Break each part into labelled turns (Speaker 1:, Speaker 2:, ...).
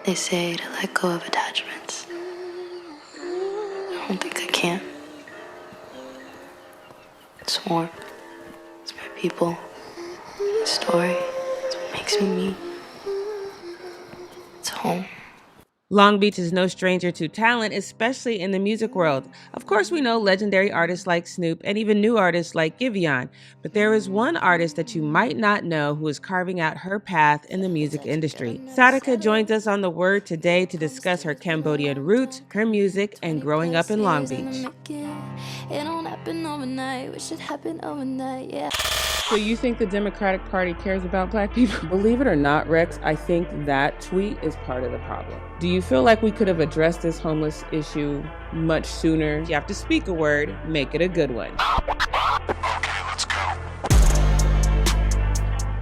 Speaker 1: They say to let go of attachments. I don't think I can. It's warm. It's my people. My story. It's what makes me me. It's home.
Speaker 2: Long Beach is no stranger to talent, especially in the music world. Of course, we know legendary artists like Snoop and even new artists like Giveon, but there is one artist that you might not know who is carving out her path in the music industry. Satica joins us on The Word today to discuss her Cambodian roots, her music, and growing up in Long Beach.
Speaker 3: It don't happen overnight. Wish it happened overnight, yeah.
Speaker 2: So you think the Democratic Party cares about black people? Believe it or not, Rex, I think that tweet is part of the problem. Do you feel like we could have addressed this homeless issue much sooner? You have to speak a word, make it a good one.
Speaker 4: Okay, let's go.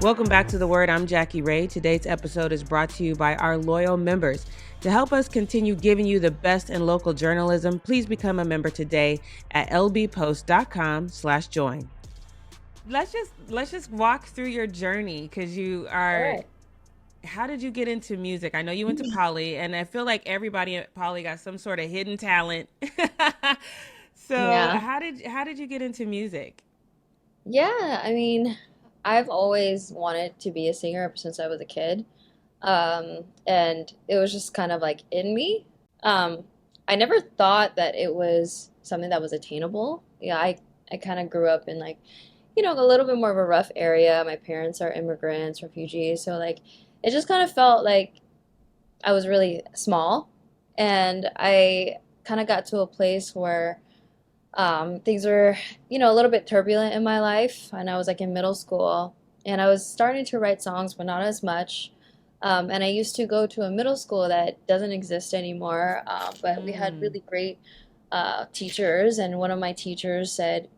Speaker 2: Welcome back to The Word. I'm Jackie Ray. Today's episode is brought to you by our loyal members. To help us continue giving you the best in local journalism, please become a member today at lbpost.com/join. Let's just walk through your journey, because you are.
Speaker 5: Sure.
Speaker 2: How did you get into music? I know you went to Poly, and I feel like everybody at Poly got some sort of hidden talent. So
Speaker 5: Yeah.
Speaker 2: how did you get into music?
Speaker 5: Yeah, I mean, I've always wanted to be a singer ever since I was a kid. And it was just kind of like in me. Um, I never thought that it was something that was attainable. Yeah, I kind of grew up in like, a little bit more of a rough area. My parents are immigrants, refugees, so like it just kind of felt like I was really small. And I kind of got to a place where things were, a little bit turbulent in my life. And I was like in middle school and I was starting to write songs, but not as much. And I used to go to a middle school that doesn't exist anymore, but we had
Speaker 2: Mm.
Speaker 5: really great teachers. And one of my teachers said,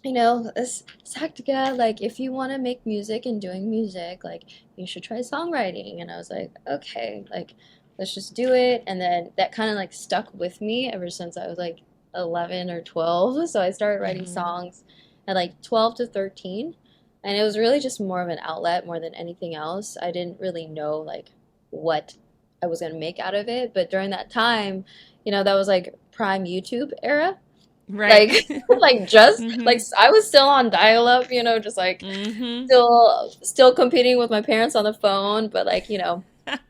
Speaker 5: this Satica, like if you want to make music and doing music, like you should try songwriting. And I was like, okay, like let's just do it. And then that kind of like stuck with me ever since I was like 11 or 12. So I started writing
Speaker 2: Hmm.
Speaker 5: songs at like 12 to 13. And it was really just more of an outlet more than anything else. I didn't really know like what I was going to make out of it. But during that time, that was like prime YouTube era.
Speaker 2: Right.
Speaker 5: Like like just like
Speaker 2: Hmm.
Speaker 5: I was still on dial-up, just like
Speaker 2: Hmm.
Speaker 5: still competing with my parents on the phone, but like,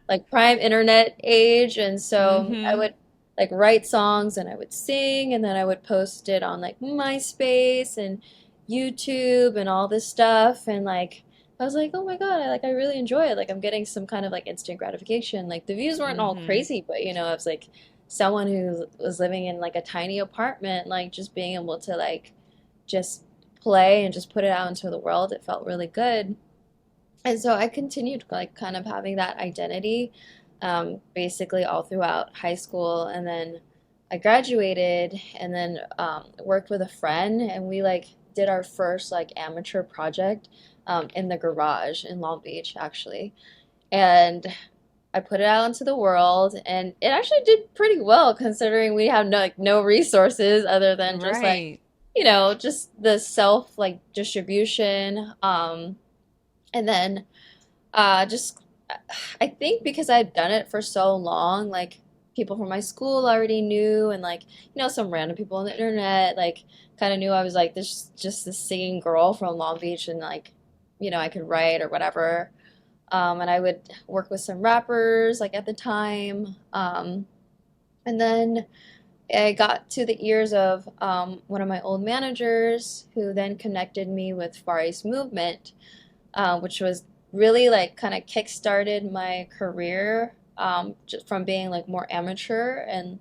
Speaker 5: like prime internet age. And so I
Speaker 2: Hmm.
Speaker 5: would like write songs and I would sing and then I would post it on like MySpace and YouTube and all this stuff. And like I was like, oh my God, I really enjoy it. Like I'm getting some kind of like instant gratification. Like the views weren't all
Speaker 2: Hmm.
Speaker 5: crazy, but I was like someone who was living in like a tiny apartment, like just being able to like just play and just put it out into the world, it felt really good. And so I continued like kind of having that identity, basically all throughout high school. And then I graduated and then worked with a friend, and we like did our first like amateur project in the garage in Long Beach, actually. And I put it out into the world, and it actually did pretty well considering we have no resources other than just like,
Speaker 2: Right.
Speaker 5: just the self like distribution. And then just I think because I'd done it for so long, like people from my school already knew, and like some random people on the internet like kind of knew I was like this just this singing girl from Long Beach, and like I could write or whatever. And I would work with some rappers like at the time. And then I got to the ears of one of my old managers, who then connected me with Far East Movement, which was really like kind of kick-started my career, just from being like more amateur and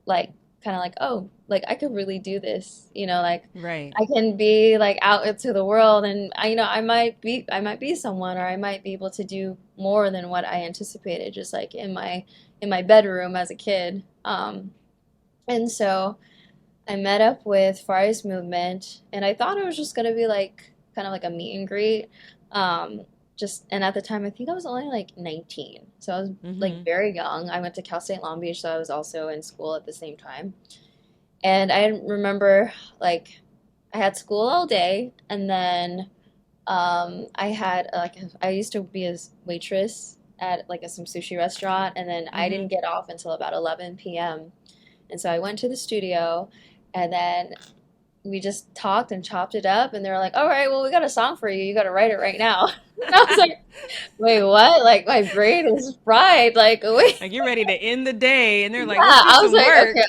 Speaker 5: like kind of like, oh, like I could really do this, like
Speaker 2: Right.
Speaker 5: I can be like out into the world, and I might be someone, or I might be able to do more than what I anticipated just like in my bedroom as a kid. And so I met up with Far East Movement, and I thought it was just gonna be like kind of like a meet and greet. Just and at the time I think I was only like 19. So I was like
Speaker 2: Hmm.
Speaker 5: very young. I went to Cal State Long Beach, so I was also in school at the same time. And I remember like I had school all day, and then I had like I used to be a waitress at like some sushi restaurant, and then I
Speaker 2: Mm-hmm.
Speaker 5: didn't get off until about 11 p.m. And so I went to the studio, and then we just talked and chopped it up, and they were like, "All right, well, we got a song for you. You got to write it right now." And I was like, "Wait, what?" Like my brain is fried. Like, wait,
Speaker 2: Like you're ready to end the day, and they're
Speaker 5: yeah.
Speaker 2: like, "Let's do
Speaker 5: I was
Speaker 2: some
Speaker 5: like,
Speaker 2: work."
Speaker 5: okay.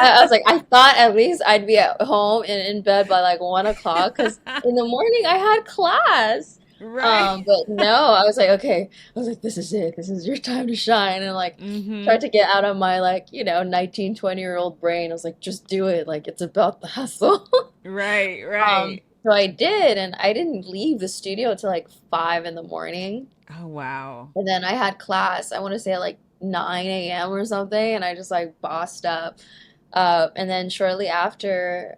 Speaker 5: I was like, I thought at least I'd be at home and in bed by like 1 o'clock because in the morning I had class.
Speaker 2: Right.
Speaker 5: But no, I was like, okay. I was like, this is it. This is your time to shine. And like
Speaker 2: Mm-hmm.
Speaker 5: tried to get out of my like, 19, 20-year-old brain. I was like, just do it. Like it's about the hustle.
Speaker 2: Right. Right.
Speaker 5: So I did, and I didn't leave the studio until like 5 in the morning.
Speaker 2: Oh wow.
Speaker 5: And then I had class, I want to say at like 9 a.m. or something, and I just like bossed up. And then shortly after,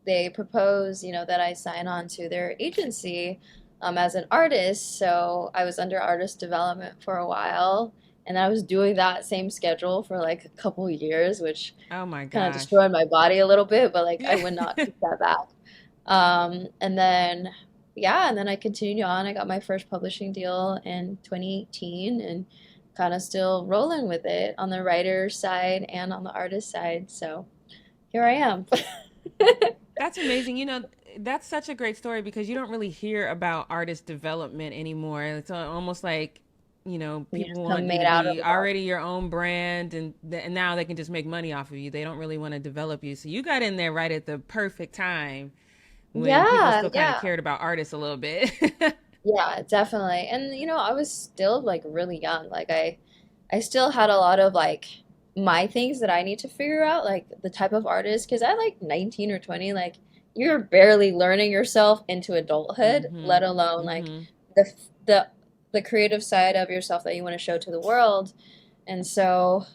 Speaker 5: they proposed, that I sign on to their agency as an artist. So I was under artist development for a while, and I was doing that same schedule for like a couple years, which
Speaker 2: Oh my
Speaker 5: kind of
Speaker 2: gosh.
Speaker 5: destroyed my body a little bit, but like I
Speaker 2: Yeah.
Speaker 5: would not take that back. And then, yeah, and then I continued on. I got my first publishing deal in 2018 and kind of still rolling with it on the writer side and on the artist side. So here I am.
Speaker 2: That's amazing. That's such a great story because you don't really hear about artist development anymore. It's almost like,
Speaker 5: You
Speaker 2: people
Speaker 5: just come
Speaker 2: want you
Speaker 5: made
Speaker 2: to
Speaker 5: out of
Speaker 2: be
Speaker 5: the dark.
Speaker 2: already your own brand and now they can just make money off of you. They don't really want to develop you. So you got in there right at the perfect time when people
Speaker 5: Yeah,
Speaker 2: still kind of
Speaker 5: yeah.
Speaker 2: cared about artists a little bit.
Speaker 5: Yeah, definitely. And I was still like really young. Like I still had a lot of like my things that I need to figure out, like the type of artist, because at like 19 or 20, like you're barely learning yourself into adulthood, let
Speaker 2: Mhm.
Speaker 5: alone like
Speaker 2: Mhm.
Speaker 5: the the the creative side of yourself that you want to show to the world. And so,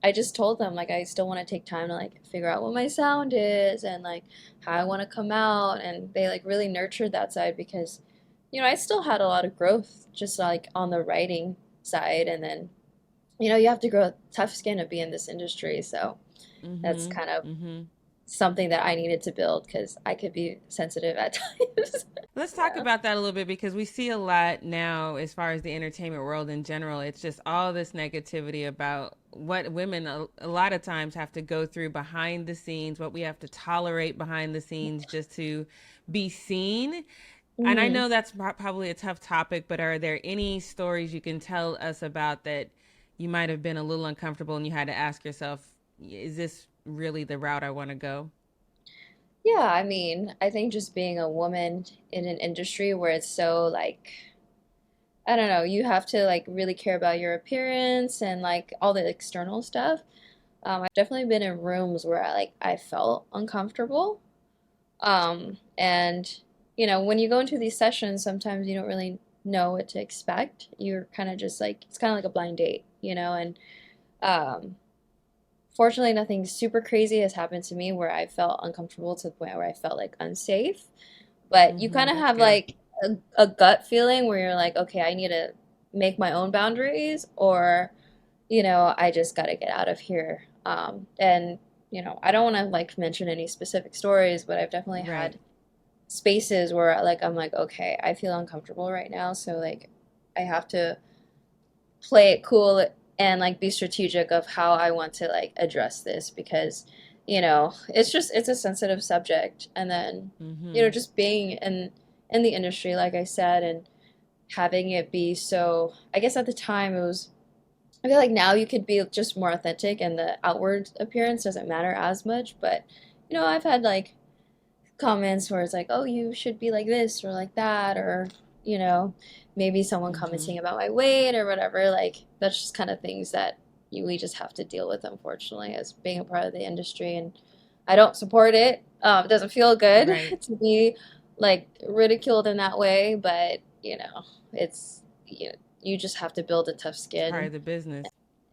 Speaker 5: I just told them like I still want to take time to like figure out what my sound is and like how I want to come out, and they like really nurtured that side because I still had a lot of growth just like on the writing side, and then you have to grow tough skin to be in this industry. So that's
Speaker 2: Mhm.
Speaker 5: kind of
Speaker 2: Mhm.
Speaker 5: something that I needed to build because I could be sensitive at times.
Speaker 2: Let's talk
Speaker 5: Yeah.
Speaker 2: about that a little bit because we see a lot now as far as the entertainment world in general. It's just all this negativity about what women a lot of times have to go through behind the scenes, what we have to tolerate behind the scenes just to be seen. And I
Speaker 5: Hmm.
Speaker 2: know that's probably a tough topic, but are there any stories you can tell us about that you might have been a little uncomfortable and you had to ask yourself, is this really the route I want to go?
Speaker 5: Yeah, I mean, I think just being a woman in an industry where it's so like, I don't know, you have to like really care about your appearance and like all the external stuff. I've definitely been in rooms where I felt uncomfortable. And when you go into these sessions, sometimes you don't really know what to expect. You're kind of just like it's kind of like a blind date, and um, fortunately, nothing super crazy has happened to me where I felt uncomfortable to the point where I felt like unsafe. But you kind of
Speaker 2: That's
Speaker 5: have
Speaker 2: good.
Speaker 5: like a gut feeling where you're like, okay, I need to make my own boundaries, or I just got to get out of here. And I don't want to like mention any specific stories, but I've definitely
Speaker 2: Right.
Speaker 5: had spaces where like I'm like, okay, I feel uncomfortable right now, so like I have to play it cool and like be strategic of how I want to like address this because it's a sensitive subject. And then
Speaker 2: Mhm.
Speaker 5: just being in the industry, like I said, and having it be so, I guess at the time it was, I feel like now you could be just more authentic and the outward appearance doesn't matter as much. But I've had like comments where it's like, oh, you should be like this or like that, or you know, maybe someone
Speaker 2: Mhm.
Speaker 5: commenting about my weight or whatever. Like that's just kind of things that we just have to deal with, unfortunately, as being a part of the industry. And I don't support it. It doesn't feel good
Speaker 2: Right.
Speaker 5: to be like ridiculed in that way, but it's you just have to build a tough
Speaker 2: It's part
Speaker 5: skin.
Speaker 2: of the business.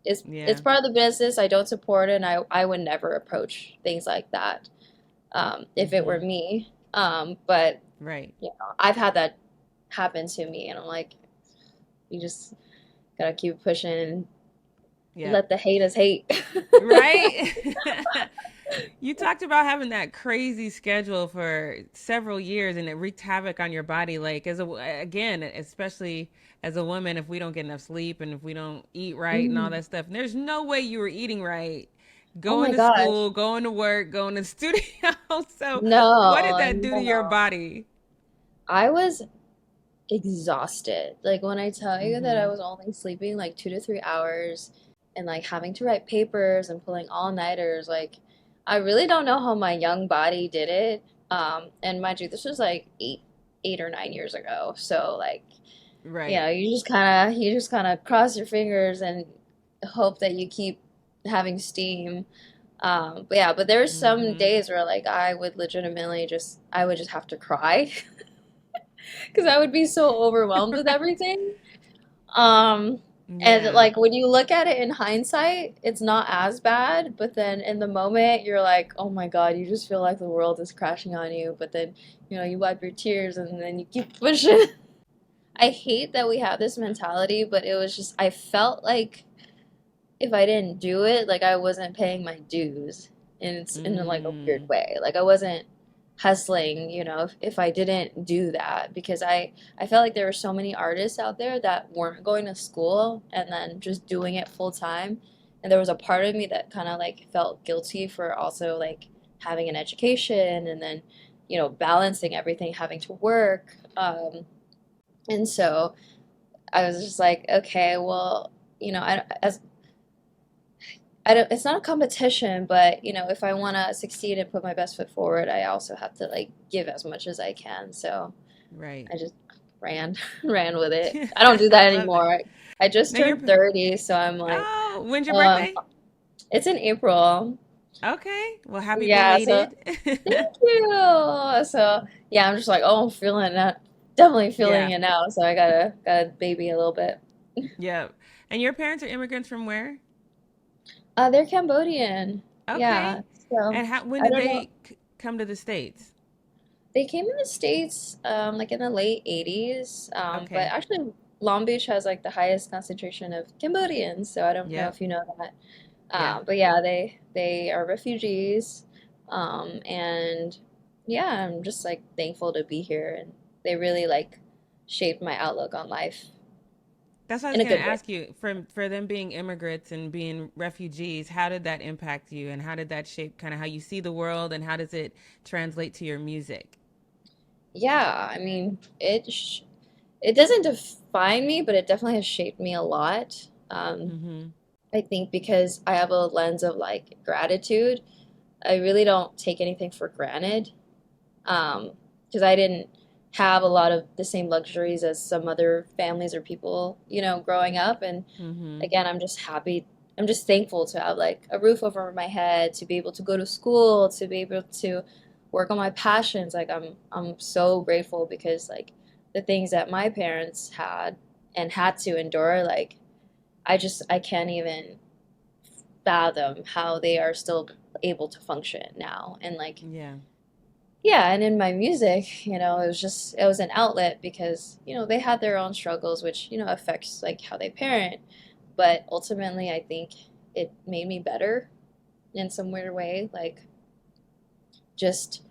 Speaker 5: It's
Speaker 2: Yeah.
Speaker 5: part of the business. I don't support it, and I would never approach things like that if it were
Speaker 2: Mhm.
Speaker 5: me. But
Speaker 2: Right.
Speaker 5: I've had that happen to me, and I'm like, you just gotta keep pushing,
Speaker 2: Yep.
Speaker 5: let the haters hate.
Speaker 2: Right? You talked about having that crazy schedule for several years and it wreaked havoc on your body. Like, again, especially as a woman, if we don't get enough sleep and if we don't eat right and all
Speaker 5: Mhm.
Speaker 2: that stuff, and there's no way you were eating right,
Speaker 5: Oh
Speaker 2: going
Speaker 5: my
Speaker 2: to
Speaker 5: gosh.
Speaker 2: school, going to work, going to the studio. So, what did
Speaker 5: No,
Speaker 2: that do to your
Speaker 5: no.
Speaker 2: body?
Speaker 5: I was exhausted. Like when I tell you that I
Speaker 2: Mm-hmm.
Speaker 5: was only sleeping like 2 to 3 hours and like having to write papers and pulling all-nighters, like I really don't know how my young body did it. And mind you, this was like 8 or 9 years ago. So like,
Speaker 2: Right.
Speaker 5: you just kind of cross your fingers and hope that you keep having steam. But yeah, but there's some
Speaker 2: Mm-hmm.
Speaker 5: days where like I would just have to cry because I would be so overwhelmed with everything. Um, and
Speaker 2: Yeah.
Speaker 5: like when you look at it in hindsight, it's not as bad, but then in the moment you're like, oh my God, you just feel like the world is crashing on you. But then, you wipe your tears and then you keep pushing. I hate that we have this mentality, but it was just, I felt like if I didn't do it, like I wasn't paying my dues. And it's in like a weird
Speaker 2: Mm.
Speaker 5: way. Like I wasn't hustling, if I didn't do that because I felt like there were so many artists out there that weren't going to school and then just doing it full time. And there was a part of me that kind of like felt guilty for also like having an education and then, balancing everything, having to work. And so I was just like, okay, well, I don't, it's not a competition, but if I want to succeed and put my best foot forward, I also have to like give as much as I can. So
Speaker 2: Right.
Speaker 5: I just ran, ran with it. I don't do
Speaker 2: I
Speaker 5: that
Speaker 2: love it.
Speaker 5: anymore. I just
Speaker 2: Now you're.
Speaker 5: turned 30, so I'm like,
Speaker 2: Oh, when's your
Speaker 5: um,
Speaker 2: birthday?
Speaker 5: it's in April.
Speaker 2: Okay. Well, happy
Speaker 5: Yeah, so
Speaker 2: belated.
Speaker 5: thank you. So yeah, I'm just like, oh, I'm feeling that, definitely feeling
Speaker 2: Yeah.
Speaker 5: it now. So I gotta baby a little bit.
Speaker 2: Yep. And your parents are immigrants from where?
Speaker 5: They're Cambodian.
Speaker 2: Okay.
Speaker 5: Yeah, so
Speaker 2: And when
Speaker 5: I
Speaker 2: did
Speaker 5: don't know.
Speaker 2: they come to the States?
Speaker 5: They came in the States like in the late 80s, but
Speaker 2: Okay.
Speaker 5: actually Long Beach has like the highest concentration of Cambodians, so I don't know
Speaker 2: Yep.
Speaker 5: if you know that.
Speaker 2: Yeah.
Speaker 5: But yeah, they are refugees, and yeah, I'm just like thankful to be here, and they really like shaped my outlook on life
Speaker 2: That's what I
Speaker 5: in
Speaker 2: was
Speaker 5: a
Speaker 2: going
Speaker 5: good
Speaker 2: to
Speaker 5: way.
Speaker 2: ask you. For them being immigrants and being refugees, how did that impact you, and how did that shape kind of how you see the world, and how does it translate to your music?
Speaker 5: Yeah, I mean it doesn't define me, but it definitely has shaped me a lot.
Speaker 2: Mm-hmm.
Speaker 5: I think because I have a lens of like gratitude, I really don't take anything for granted. Because I didn't have a lot of the same luxuries as some other families or people, growing up. And
Speaker 2: Mm-hmm.
Speaker 5: again, I'm just happy. I'm just thankful to have like a roof over my head, to be able to go to school, to be able to work on my passions. Like I'm so grateful because like the things that my parents had and had to endure, like I can't even fathom how they are still able to function now. And like,
Speaker 2: Yeah.
Speaker 5: yeah, and in my music, it was an outlet because, they had their own struggles, which, affects like how they parent. But ultimately, I think it made me better in some weird way. Like, just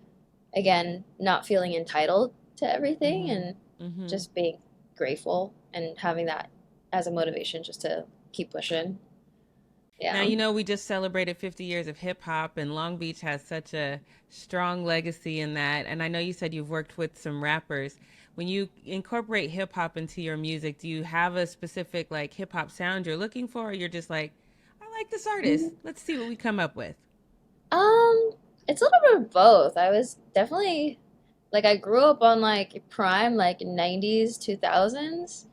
Speaker 5: again, not feeling entitled to everything
Speaker 2: Mm-hmm.
Speaker 5: and
Speaker 2: Mm-hmm.
Speaker 5: just being grateful and having that as a motivation just to keep pushing.
Speaker 2: Now,
Speaker 5: Yeah.
Speaker 2: we just celebrated 50 years of hip hop, and Long Beach has such a strong legacy in that. And I know you said you've worked with some rappers. When you incorporate hip hop into your music, do you have a specific like hip hop sound you're looking for, or you're just like, I like this artist. Let's see what we come up with.
Speaker 5: Um, it's a little bit of both. I was definitely like I grew up on like prime like 90s, 2000s.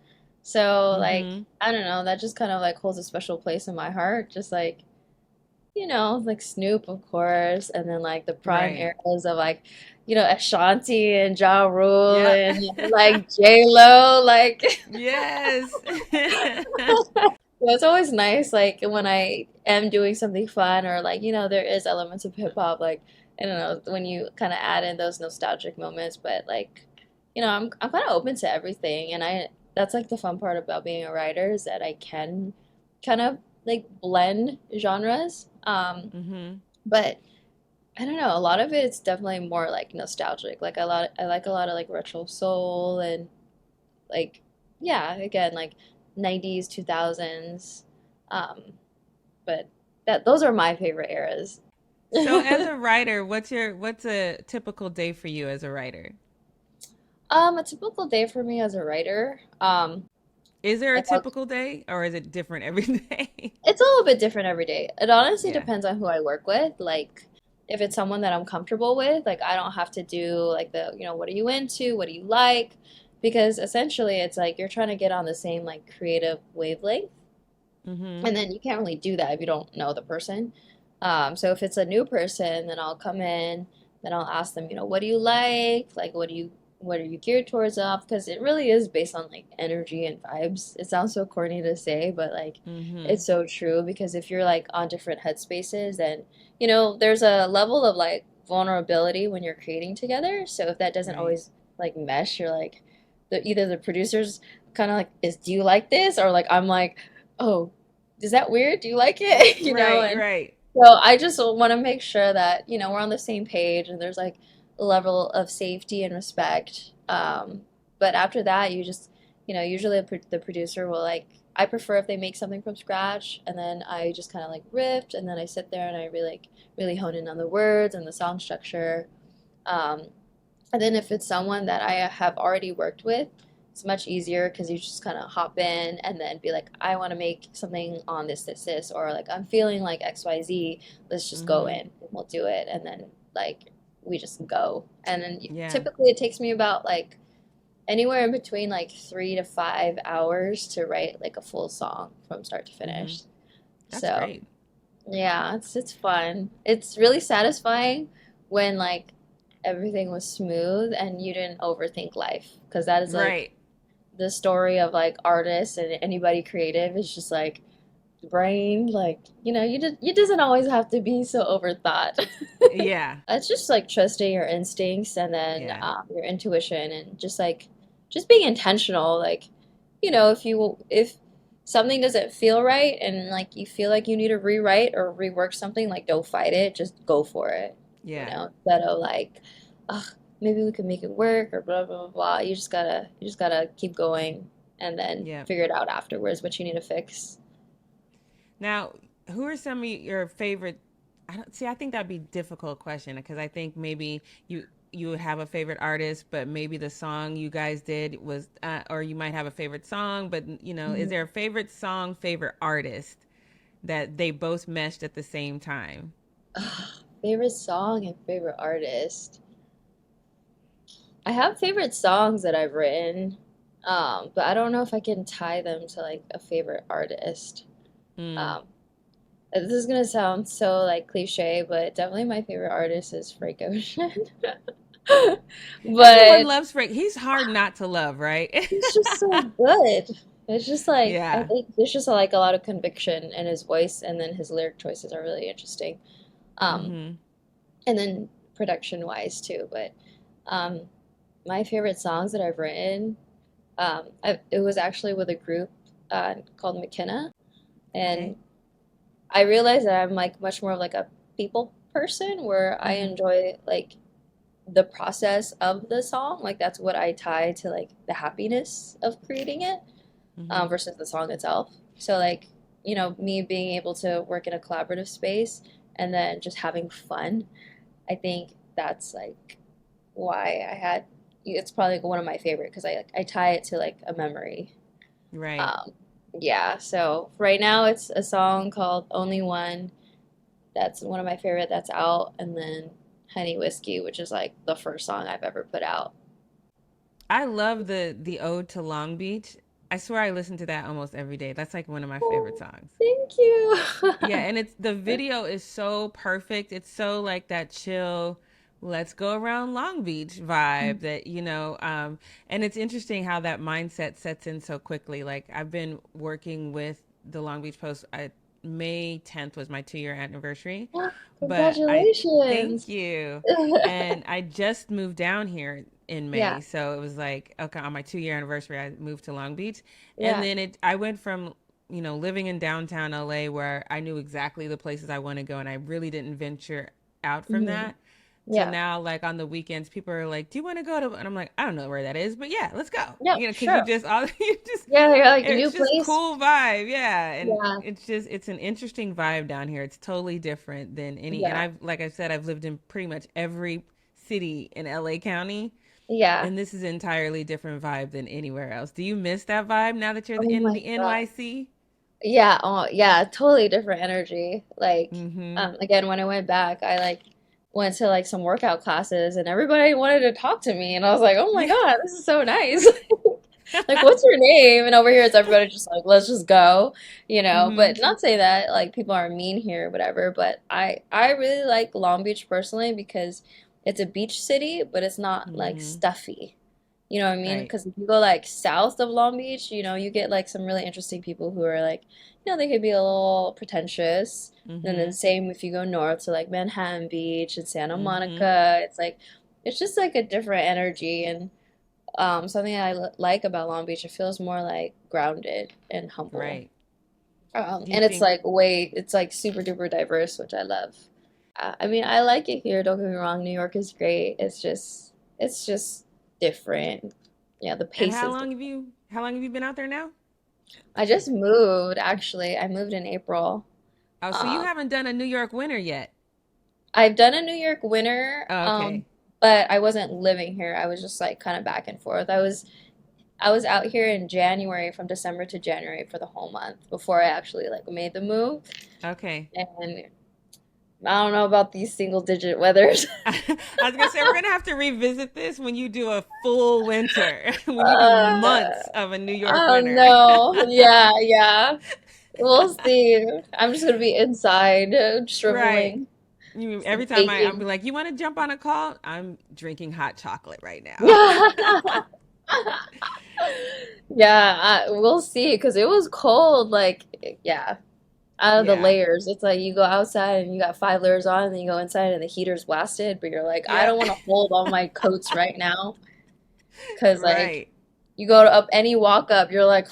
Speaker 5: So like
Speaker 2: Mm-hmm.
Speaker 5: I don't know, that just kind of like holds a special place in my heart. Just like, like Snoop of course, and then like the prime
Speaker 2: Right.
Speaker 5: eras of like, Ashanti and Ja Rule
Speaker 2: Yeah.
Speaker 5: and like J Lo, like
Speaker 2: Yes.
Speaker 5: yeah, it's always nice, like when I am doing something fun or like, there is elements of hip hop, like I don't know, when you kind of add in those nostalgic moments, but like, I'm kind of open to everything, and that's like the fun part about being a writer is that I can kind of like blend genres.
Speaker 2: Mm-hmm.
Speaker 5: But I don't know. A lot of it's definitely more like nostalgic. I like a lot of like retro soul and like yeah, again like 90s, 2000s. Um, but that those are my favorite eras.
Speaker 2: So as a writer, what's a typical day for you as a writer?
Speaker 5: A typical day for me as a writer,
Speaker 2: Is there a
Speaker 5: like
Speaker 2: typical day or is it different every day?
Speaker 5: it's a little bit different every day. It honestly
Speaker 2: Yeah.
Speaker 5: depends on who I work with. Like, if it's someone that I'm comfortable with, like, I don't have to do like what are you into? What do you like? Because essentially, it's like you're trying to get on the same like creative wavelength.
Speaker 2: Mm-hmm.
Speaker 5: And then you can't really do that if you don't know the person. So if it's a new person, then I'll come in, then I'll ask them, what do you like? Like, what are you geared towards off? Because it really is based on like energy and vibes. It sounds so corny to say, but like
Speaker 2: Mm-hmm.
Speaker 5: it's so true because if you're like on different headspaces, then, there's a level of like vulnerability when you're creating together. So if that doesn't
Speaker 2: Right.
Speaker 5: always like mesh, you're like, either the producers kind of like, do you like this? Or like, I'm like, oh, is that weird? Do you like it?
Speaker 2: Right,
Speaker 5: And
Speaker 2: right.
Speaker 5: so I just want to make sure that, we're on the same page and there's like a level of safety and respect. But after that, you just, usually the producer will like, I prefer if they make something from scratch and then I just kind of like ripped and then I sit there and I really hone in on the words and the song structure. Um, and then if it's someone that I have already worked with, it's much easier because you just kind of hop in and then be like, I want to make something on this, or like I'm feeling like XYZ, let's just go
Speaker 2: Mm-hmm.
Speaker 5: in and we'll do it. And then like we just go. And then
Speaker 2: Yeah.
Speaker 5: typically it takes me about like anywhere in between like 3 to 5 hours to write like a full song from start to
Speaker 2: Mm-hmm.
Speaker 5: finish.
Speaker 2: That's
Speaker 5: So
Speaker 2: great.
Speaker 5: yeah, it's fun. It's really satisfying when like everything was smooth and you didn't overthink life because that is like
Speaker 2: Right.
Speaker 5: the story of like artists and anybody creative is just like the brain like you doesn't always have to be so overthought.
Speaker 2: Yeah.
Speaker 5: It's just like trusting your instincts and then
Speaker 2: Yeah.
Speaker 5: your intuition and just being intentional like if something doesn't feel right and like you feel like you need to rewrite or rework something like don't fight it, just go for it,
Speaker 2: Yeah.
Speaker 5: instead of like ugh, maybe we could make it work or blah blah blah blah. You just gotta keep going and then
Speaker 2: Yeah.
Speaker 5: figure it out afterwards what you need to fix.
Speaker 2: Now, who are some of your favorite? I don't see. I think that'd be a difficult question because I think maybe you would have a favorite artist, but maybe the song you guys did was, or you might have a favorite song, but is there a favorite song, favorite artist that they both meshed at the same time?
Speaker 5: Favorite song and favorite artist. I have favorite songs that I've written, but I don't know if I can tie them to like a favorite artist.
Speaker 2: Mm.
Speaker 5: Um, this is gonna sound so like cliche, but definitely my favorite artist is Frank Ocean.
Speaker 2: Everyone
Speaker 5: But
Speaker 2: loves Frank. He's hard not to love, right?
Speaker 5: he's just so good. It's just like I
Speaker 2: Yeah.
Speaker 5: think there's just like a lot of conviction in his voice, and then his lyric choices are really interesting. Um,
Speaker 2: Mm-hmm.
Speaker 5: and then production wise too. But um, my favorite songs that I've written, it was actually with a group called McKenna, and
Speaker 2: Okay.
Speaker 5: I realized that I'm like much more of like a people person where I
Speaker 2: Mm-hmm.
Speaker 5: enjoy like the process of the song. Like that's what I tie to like the happiness of creating it,
Speaker 2: Mm-hmm.
Speaker 5: versus the song itself. So like, me being able to work in a collaborative space and then just having fun, I think that's like why I had it's probably like one of my favorite because I tie it to like a memory.
Speaker 2: Right.
Speaker 5: Um, yeah, so right now it's a song called Only One. That's one of my favorite that's out, and then Honey Whiskey, which is like the first song I've ever put out.
Speaker 2: I love the Ode to Long Beach. I swear I listen to that almost every day. That's like one of my favorite
Speaker 5: Oh,
Speaker 2: songs.
Speaker 5: thank you.
Speaker 2: Yeah, and it's the video is so perfect. It's so like that chill, let's go around Long Beach vibe that, and it's interesting how that mindset sets in so quickly. Like I've been working with the Long Beach Post. May 10th was my 2-year anniversary, but I thank
Speaker 5: Congratulations.
Speaker 2: you. And I just moved down here in
Speaker 5: Yeah,
Speaker 2: May. So it was like, okay, on my 2-year anniversary, I moved to Long Beach. And
Speaker 5: yeah.
Speaker 2: then I went from living in downtown LA where I knew exactly the places I want to go and I really didn't venture out from
Speaker 5: Hmm.
Speaker 2: that. So
Speaker 5: Yeah.
Speaker 2: now, like on the weekends, people are like, "Do you want to go to?" And I'm like, "I don't know where that is, but yeah, let's go."
Speaker 5: Yep,
Speaker 2: Because you
Speaker 5: sure.
Speaker 2: just all you just
Speaker 5: Yeah, you're like, new
Speaker 2: it's just
Speaker 5: place.
Speaker 2: cool vibe, yeah, and
Speaker 5: Yeah,
Speaker 2: it's an interesting vibe down here. It's totally different than any. And
Speaker 5: yeah,
Speaker 2: I've like I said, I've lived in pretty much every city in LA County,
Speaker 5: yeah.
Speaker 2: and this is an entirely different vibe than anywhere else. Do you miss that vibe now that you're
Speaker 5: Oh
Speaker 2: in
Speaker 5: my
Speaker 2: the
Speaker 5: God.
Speaker 2: NYC?
Speaker 5: Yeah, oh yeah, totally different energy. Like,
Speaker 2: Mm-hmm.
Speaker 5: again, when I went back, I like went to like some workout classes and everybody wanted to talk to me and I was like, oh my
Speaker 2: Yeah.
Speaker 5: God, this is so nice. Like, what's your name? And over here it's everybody just like, let's just go, you know.
Speaker 2: Mm-hmm.
Speaker 5: But not say that like people are mean here or whatever, but I really like Long Beach personally because it's a beach city, but it's not like
Speaker 2: Mm-hmm.
Speaker 5: stuffy. You know what I mean?
Speaker 2: Right.
Speaker 5: Because if you go like south of Long Beach, you know, you get like some really interesting people who are like, you know, they could be a little pretentious. And then
Speaker 2: Mm-hmm.
Speaker 5: same if you go north to like Manhattan Beach and Santa
Speaker 2: Mm-hmm.
Speaker 5: Monica, it's like it's just like a different energy and something I like about Long Beach, it feels more like grounded and humble.
Speaker 2: Right. Do you
Speaker 5: And it's
Speaker 2: think?
Speaker 5: like it's like super duper diverse, which I love. I mean, I like it here, don't get me wrong. New York is great. It's just different. Yeah, the
Speaker 2: And
Speaker 5: pace is different.
Speaker 2: how long have you been out there now?
Speaker 5: I just moved, actually. I moved in April.
Speaker 2: Oh, so you
Speaker 5: Um,
Speaker 2: haven't done a New York winter yet.
Speaker 5: I've done a New York winter,
Speaker 2: Oh, okay.
Speaker 5: but I wasn't living here. I was just like kind of back and forth. I was out here in January from December to January for the whole month before I actually like made the move.
Speaker 2: Okay.
Speaker 5: And I don't know about these single digit weathers.
Speaker 2: I was gonna say we're gonna have to revisit this when you do a full winter, when you do
Speaker 5: Uh,
Speaker 2: months of a New York
Speaker 5: I don't
Speaker 2: winter.
Speaker 5: know. Yeah, yeah. We'll see. I'm just gonna be inside,
Speaker 2: Right.
Speaker 5: shriveling,
Speaker 2: Every time I'll be
Speaker 5: baking.
Speaker 2: like, "You want to jump on a call?" I'm drinking hot chocolate right now.
Speaker 5: Yeah, we'll see because it was cold. Like, yeah, out of the
Speaker 2: Yeah.
Speaker 5: layers. It's like you go outside and you got 5 layers on, and then you go inside and the heater's blasted, but you're like, I
Speaker 2: Yeah.
Speaker 5: don't want to hold all my coats right now because, like,
Speaker 2: Right.
Speaker 5: you go to up any walk up, you're like,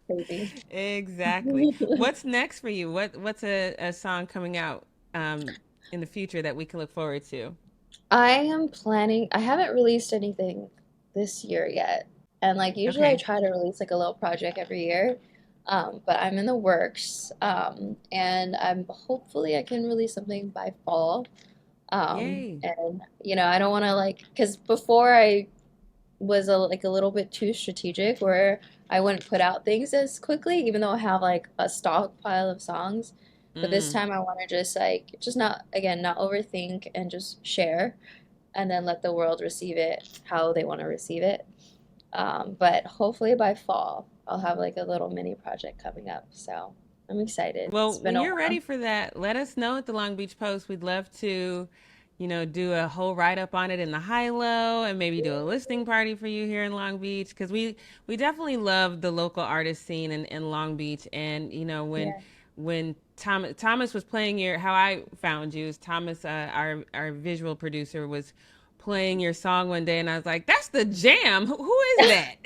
Speaker 5: crazy.
Speaker 2: Exactly. What's next for you? What's a song coming out in the future that we can look forward to?
Speaker 5: I am planning, I haven't released anything this year yet. And like usually I
Speaker 2: Okay.
Speaker 5: try to release like a little project every year. But I'm in the works. And I'm hopefully I can release something by fall.
Speaker 2: Yay.
Speaker 5: And you know, I don't want to like, because before I was like a little bit too strategic where I wouldn't put out things as quickly, even though I have like a stockpile of songs. But this
Speaker 2: Mm.
Speaker 5: time I want to just like just not again not overthink and just share and then let the world receive it how they want to receive it. But hopefully by fall I'll have like a little mini project coming up. So I'm excited. It's
Speaker 2: Well,
Speaker 5: been
Speaker 2: when
Speaker 5: a
Speaker 2: you're ready
Speaker 5: while.
Speaker 2: for that, let us know at the Long Beach Post. We'd love to, do a whole write up on it in the high low and maybe do a listening party for you here in Long Beach because we definitely love the local artist scene in Long Beach. And
Speaker 5: Yeah.
Speaker 2: when Thomas was playing your how I found you is Thomas, our visual producer, was playing your song one day, and I was like, "That's the jam. Who is that?"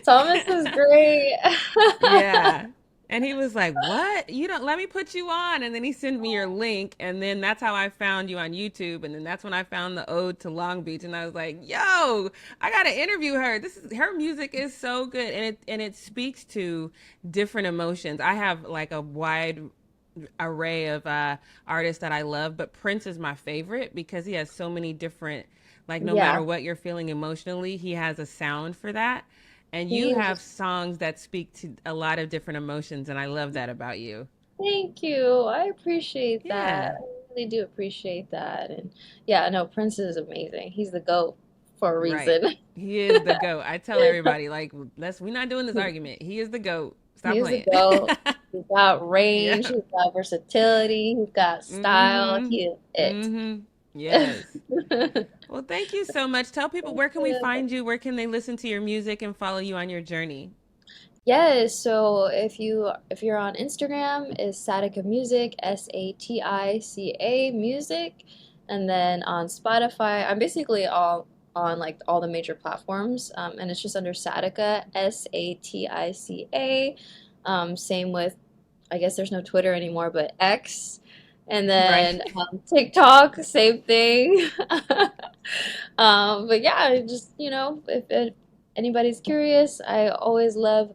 Speaker 5: Thomas is great.
Speaker 2: Yeah. And he was like, "What? You don't let me put you on." And then he sent me your link, and then that's how I found you on YouTube, and then that's when I found the Ode to Long Beach, and I was like, "Yo, I got to interview her. This is her music is so good, and it speaks to different emotions. I have like a wide array of artists that I love, but Prince is my favorite because he has so many different, like, no matter
Speaker 5: Yeah,
Speaker 2: what you're feeling emotionally, he has a sound for that. And you
Speaker 5: he's
Speaker 2: have
Speaker 5: just
Speaker 2: songs that speak to a lot of different emotions, and I love that about you.
Speaker 5: thank you. I appreciate that.
Speaker 2: Yeah,
Speaker 5: I really do appreciate that. And yeah, no, Prince is amazing. He's the GOAT for a
Speaker 2: right.
Speaker 5: reason.
Speaker 2: He is the GOAT. I tell everybody, like, we're not doing this argument. He is the GOAT. Stop
Speaker 5: He's the
Speaker 2: playing.
Speaker 5: GOAT. He's got range,
Speaker 2: Yeah.
Speaker 5: he's got versatility, he's got style.
Speaker 2: Mm-hmm.
Speaker 5: He is it.
Speaker 2: Mm-hmm. Yes. Well, thank you so much. Tell people, where can we find you? Where can they listen to your music and follow you on your journey?
Speaker 5: Yes, so if you're on Instagram, is Satica Music, Satica Music, and then on Spotify, I'm basically all on like all the major platforms, and it's just under Satica, Satica. Same with I guess there's no Twitter anymore, but X. And
Speaker 2: Right.
Speaker 5: then TikTok, same thing. But yeah, just, if anybody's curious, I always love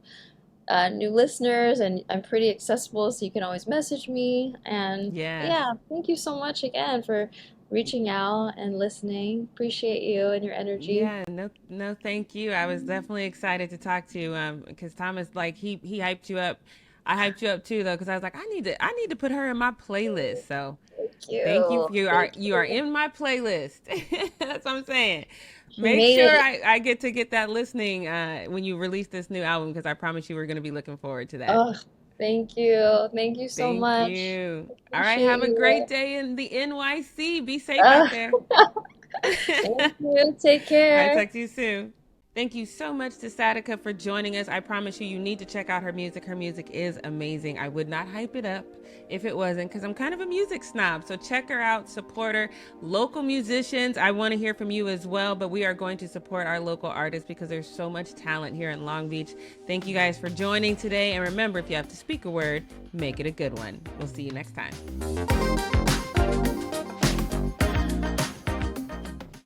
Speaker 5: new listeners, and I'm pretty accessible, so you can always message me. And
Speaker 2: Yes.
Speaker 5: yeah, thank you so much again for reaching out and listening. Appreciate you and your energy.
Speaker 2: Yeah, no, thank you. I was definitely excited to talk to you, because Thomas, like, he hyped you up. I hyped you up too, though, because I was like, I need to put her in my playlist. So
Speaker 5: Thank
Speaker 2: thank you.
Speaker 5: you.
Speaker 2: You are
Speaker 5: Thank
Speaker 2: you are
Speaker 5: you.
Speaker 2: in my playlist. That's what I'm saying.
Speaker 5: You
Speaker 2: Make
Speaker 5: made
Speaker 2: sure
Speaker 5: it.
Speaker 2: I get that listening when you release this new album, because I promise you we're going to be looking forward to that.
Speaker 5: Oh, thank you. Thank you so
Speaker 2: Thank
Speaker 5: much.
Speaker 2: you. All right,
Speaker 5: Appreciate
Speaker 2: have a great
Speaker 5: you.
Speaker 2: day in the NYC. Be safe
Speaker 5: Uh,
Speaker 2: out there.
Speaker 5: thank you. Take
Speaker 2: All right,
Speaker 5: care.
Speaker 2: talk to you soon. Thank you so much to Satica for joining us. I promise you, you need to check out her music. Her music is amazing. I would not hype it up if it wasn't, because I'm kind of a music snob. So check her out, support her. Local musicians, I want to hear from you as well, but we are going to support our local artists because there's so much talent here in Long Beach. Thank you guys for joining today. And remember, if you have to speak a word, make it a good one. We'll see you next time.